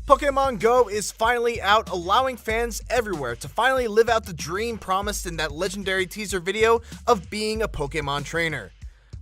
Pokemon Go is finally out, allowing fans everywhere to finally live out the dream promised in that legendary teaser video of being a Pokemon trainer.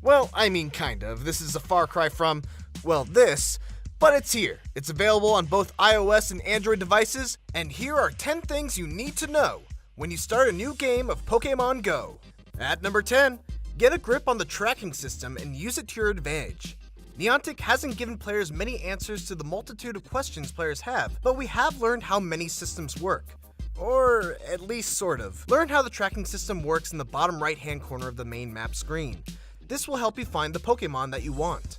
Well, I mean kind of. This is a far cry from, well, this, but it's here. It's available on both iOS and Android devices, and here are 10 things you need to know when you start a new game of Pokemon Go. At number 10, get a grip on the tracking system and use it to your advantage. Niantic hasn't given players many answers to the multitude of questions players have, but we have learned how many systems work. Or at least sort of. Learn how the tracking system works in the bottom right-hand corner of the main map screen. This will help you find the Pokemon that you want.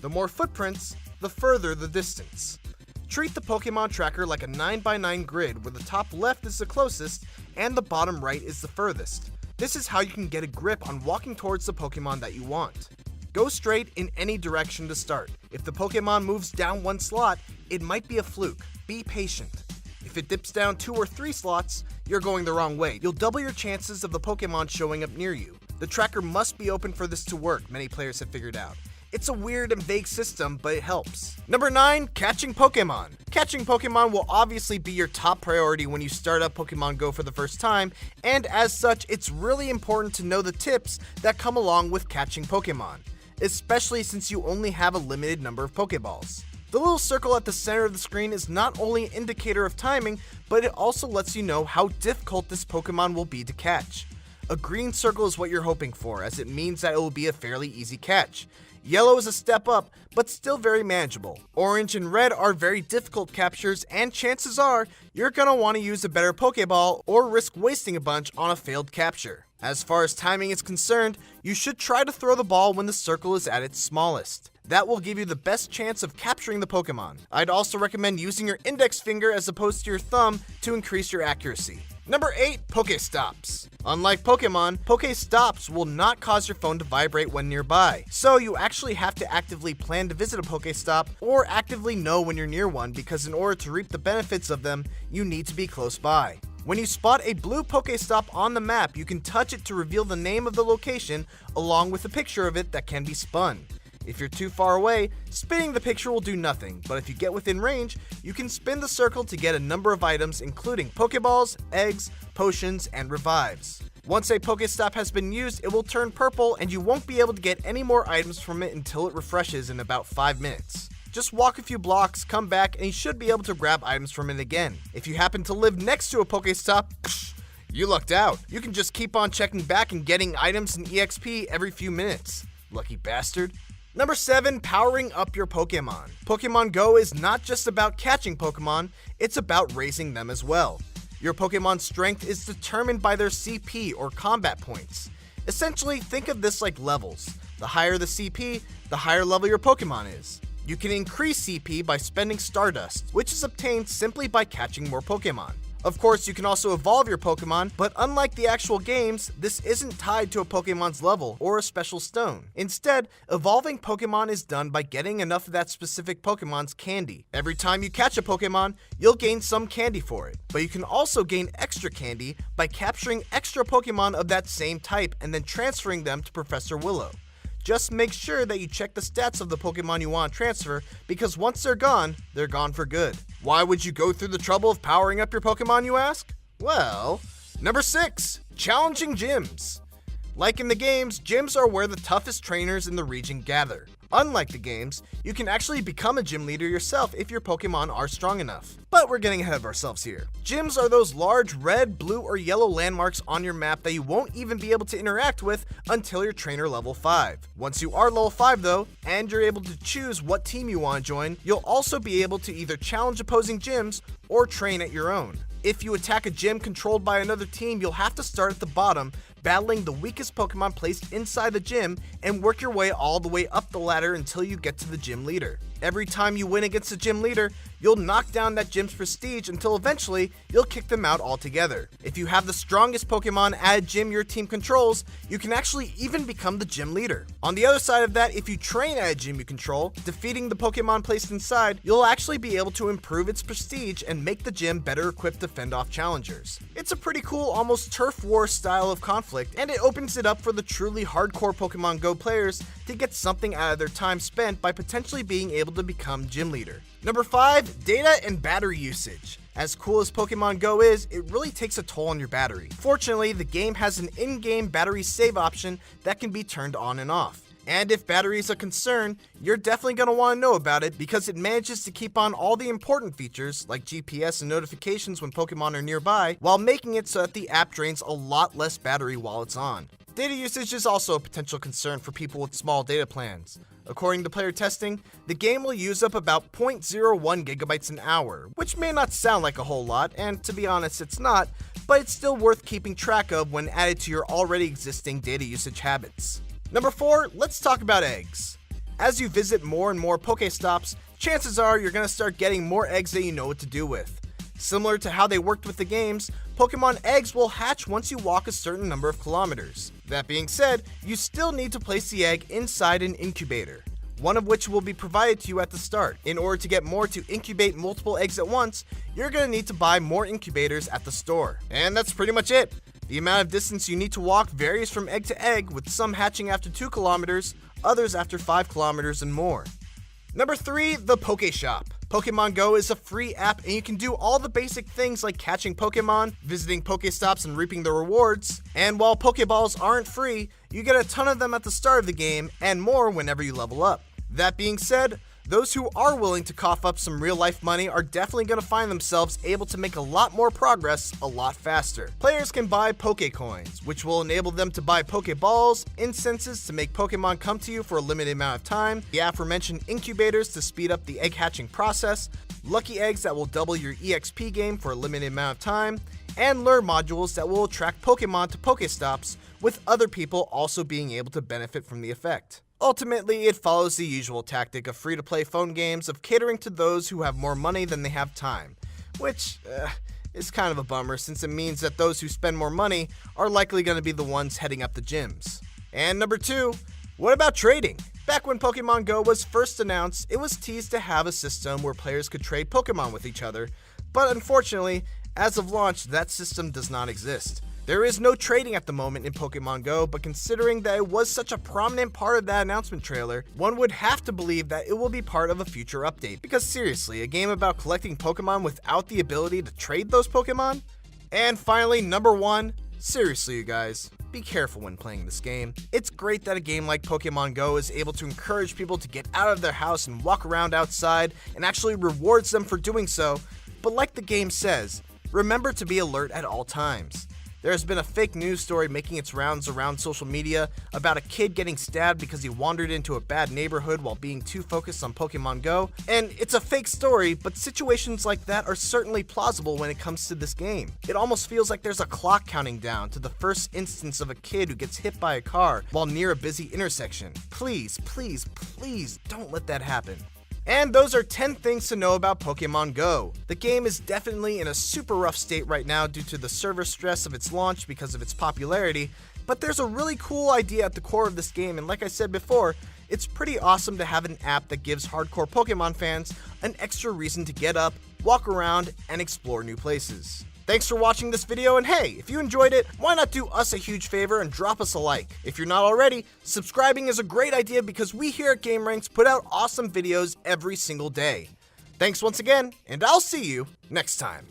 The more footprints, the further the distance. Treat the Pokemon tracker like a 9x9 grid where the top left is the closest and the bottom right is the furthest. This is how you can get a grip on walking towards the Pokemon that you want. Go straight in any direction to start. If the Pokemon moves down one slot, it might be a fluke. Be patient. If it dips down 2 or 3 slots, you're going the wrong way. You'll double your chances of the Pokemon showing up near you. The tracker must be open for this to work, many players have figured out. It's a weird and vague system, but it helps. Number 9, catching Pokemon. Catching Pokemon will obviously be your top priority when you start up Pokemon Go for the first time, and as such, it's really important to know the tips that come along with catching Pokemon, especially since you only have a limited number of Pokeballs. The little circle at the center of the screen is not only an indicator of timing, but it also lets you know how difficult this Pokemon will be to catch. A green circle is what you're hoping for, as it means that it will be a fairly easy catch. Yellow is a step up, but still very manageable. Orange and red are very difficult captures, and chances are you're gonna want to use a better Pokeball or risk wasting a bunch on a failed capture. As far as timing is concerned, you should try to throw the ball when the circle is at its smallest. That will give you the best chance of capturing the Pokemon. I'd also recommend using your index finger as opposed to your thumb to increase your accuracy. Number 8, Pokestops. Unlike Pokemon, Pokestops will not cause your phone to vibrate when nearby, so you actually have to actively plan to visit a Pokestop or actively know when you're near one, because in order to reap the benefits of them, you need to be close by. When you spot a blue Pokestop on the map, you can touch it to reveal the name of the location along with a picture of it that can be spun. If you're too far away, spinning the picture will do nothing, but if you get within range, you can spin the circle to get a number of items including Pokeballs, eggs, potions, and revives. Once a Pokestop has been used, it will turn purple and you won't be able to get any more items from it until it refreshes in about 5 minutes. Just walk a few blocks, come back, and you should be able to grab items from it again. If you happen to live next to a Pokestop, you lucked out. You can just keep on checking back and getting items and EXP every few minutes. Lucky bastard. Number 7, powering up your Pokemon. Pokemon Go is not just about catching Pokemon, it's about raising them as well. Your Pokemon's strength is determined by their CP or combat points. Essentially, think of this like levels. The higher the CP, the higher level your Pokemon is. You can increase CP by spending Stardust, which is obtained simply by catching more Pokemon. Of course, you can also evolve your Pokemon, but unlike the actual games, this isn't tied to a Pokemon's level or a special stone. Instead, evolving Pokemon is done by getting enough of that specific Pokemon's candy. Every time you catch a Pokemon, you'll gain some candy for it, but you can also gain extra candy by capturing extra Pokemon of that same type and then transferring them to Professor Willow. Just make sure that you check the stats of the Pokemon you want to transfer, because once they're gone for good. Why would you go through the trouble of powering up your Pokemon, you ask? Well, number 6, challenging gyms. Like in the games, gyms are where the toughest trainers in the region gather. Unlike the games, you can actually become a gym leader yourself if your Pokemon are strong enough. But we're getting ahead of ourselves here. Gyms are those large red, blue, or yellow landmarks on your map that you won't even be able to interact with until you're trainer level 5. Once you are level 5 though, and you're able to choose what team you want to join, you'll also be able to either challenge opposing gyms or train at your own. If you attack a gym controlled by another team, you'll have to start at the bottom, battling the weakest Pokemon placed inside the gym, and work your way all the way up the ladder until you get to the gym leader. Every time you win against the gym leader, you'll knock down that gym's prestige until eventually you'll kick them out altogether. If you have the strongest Pokemon at a gym your team controls, you can actually even become the gym leader. On the other side of that, if you train at a gym you control, defeating the Pokemon placed inside, you'll actually be able to improve its prestige and make the gym better equipped to fend off challengers. It's a pretty cool, almost turf war style of conflict, and it opens it up for the truly hardcore Pokemon Go players to get something out of their time spent by potentially being able able to become gym leader. Number 5, data and battery usage. As cool as Pokemon Go is, it really takes a toll on your battery. Fortunately, the game has an in-game battery save option that can be turned on and off. And if battery is a concern, you're definitely going to want to know about it because it manages to keep on all the important features like GPS and notifications when Pokemon are nearby, while making it so that the app drains a lot less battery while it's on. Data usage is also a potential concern for people with small data plans. According to player testing, the game will use up about 0.01 gigabytes an hour, which may not sound like a whole lot, and to be honest it's not, but it's still worth keeping track of when added to your already existing data usage habits. Number 4, let's talk about eggs. As you visit more and more Pokestops, chances are you're going to start getting more eggs that you know what to do with. Similar to how they worked with the games, Pokemon eggs will hatch once you walk a certain number of kilometers. That being said, you still need to place the egg inside an incubator, one of which will be provided to you at the start. In order to get more to incubate multiple eggs at once, you're going to need to buy more incubators at the store. And that's pretty much it. The amount of distance you need to walk varies from egg to egg, with some hatching after 2 kilometers, others after 5 kilometers and more. Number 3, the Pokeshop. Pokemon Go is a free app and you can do all the basic things like catching Pokemon, visiting Pokestops and reaping the rewards. And while Pokeballs aren't free, you get a ton of them at the start of the game and more whenever you level up. That being said, those who are willing to cough up some real life money are definitely going to find themselves able to make a lot more progress a lot faster. Players can buy Pokecoins, which will enable them to buy Pokeballs, incenses to make Pokemon come to you for a limited amount of time, the aforementioned incubators to speed up the egg hatching process, lucky eggs that will double your EXP game for a limited amount of time, and lure modules that will attract Pokemon to Pokestops, with other people also being able to benefit from the effect. Ultimately, it follows the usual tactic of free-to-play phone games of catering to those who have more money than they have time, which is kind of a bummer since it means that those who spend more money are likely going to be the ones heading up the gyms. And number 2, what about trading? Back when Pokemon Go was first announced, it was teased to have a system where players could trade Pokemon with each other, but unfortunately, as of launch, that system does not exist. There is no trading at the moment in Pokemon Go, but considering that it was such a prominent part of that announcement trailer, one would have to believe that it will be part of a future update. Because seriously, a game about collecting Pokemon without the ability to trade those Pokemon? And finally, number 1, seriously you guys, be careful when playing this game. It's great that a game like Pokemon Go is able to encourage people to get out of their house and walk around outside and actually rewards them for doing so, but like the game says, remember to be alert at all times. There has been a fake news story making its rounds around social media about a kid getting stabbed because he wandered into a bad neighborhood while being too focused on Pokemon Go. And it's a fake story, but situations like that are certainly plausible when it comes to this game. It almost feels like there's a clock counting down to the first instance of a kid who gets hit by a car while near a busy intersection. Please, please, please don't let that happen. And those are 10 things to know about Pokemon Go. The game is definitely in a super rough state right now due to the server stress of its launch because of its popularity, but there's a really cool idea at the core of this game, and like I said before, it's pretty awesome to have an app that gives hardcore Pokemon fans an extra reason to get up, walk around, and explore new places. Thanks for watching this video, and hey, if you enjoyed it, why not do us a huge favor and drop us a like? If you're not already, subscribing is a great idea because we here at GameRanks put out awesome videos every single day. Thanks once again, and I'll see you next time.